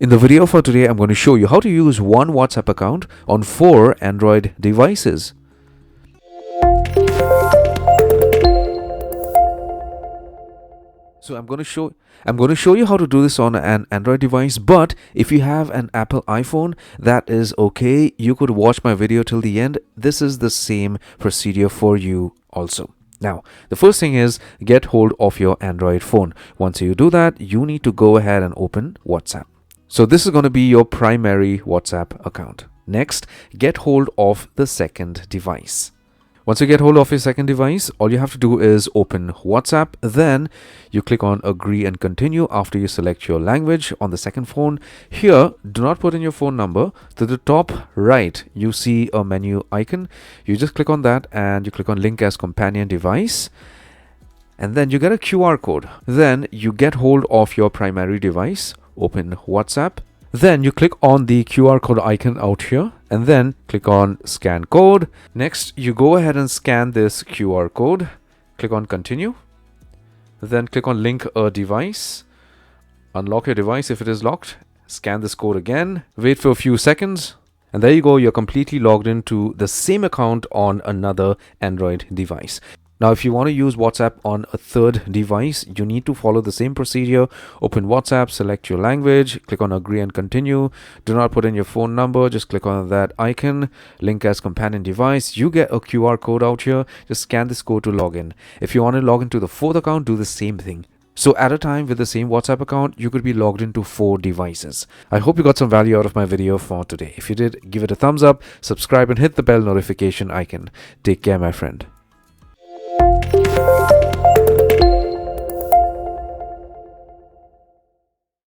In the video for today, I'm going to show you how to use one WhatsApp account on 4 Android devices. So I'm going to show you how to do this on an Android device, but if you have an Apple iPhone, that is okay. You could watch my video till the end. This is the same procedure for you also. Now, the first thing is get hold of your Android phone. Once you do that, you need to go ahead and open WhatsApp. So this is going to be your primary WhatsApp account. Next, get hold of the second device. Once you get hold of your second device, all you have to do is open WhatsApp. Then you click on agree and continue after you select your language on the second phone. Here, do not put in your phone number. To the top right, you see a menu icon. You just click on that and you click on link as companion device. And then you get a QR code. Then you get hold of your primary device. Open WhatsApp. Then you click on the QR code icon out here and then click on scan code. Next, you go ahead and scan this QR code. Click on continue. Then click on link a device. Unlock your device if it is locked. Scan this code again. Wait for a few seconds. And there you go. You're completely logged into the same account on another Android device. Now, if you want to use WhatsApp on a third device, you need to follow the same procedure. Open WhatsApp, select your language, click on agree and continue. Do not put in your phone number, just click on that icon, link as companion device. You get a QR code out here. Just scan this code to log in. If you want to log into the fourth account, do the same thing. So at a time with the same WhatsApp account, you could be logged into 4 devices. I hope you got some value out of my video for today. If you did, give it a thumbs up, subscribe and hit the bell notification icon. Take care, my friend.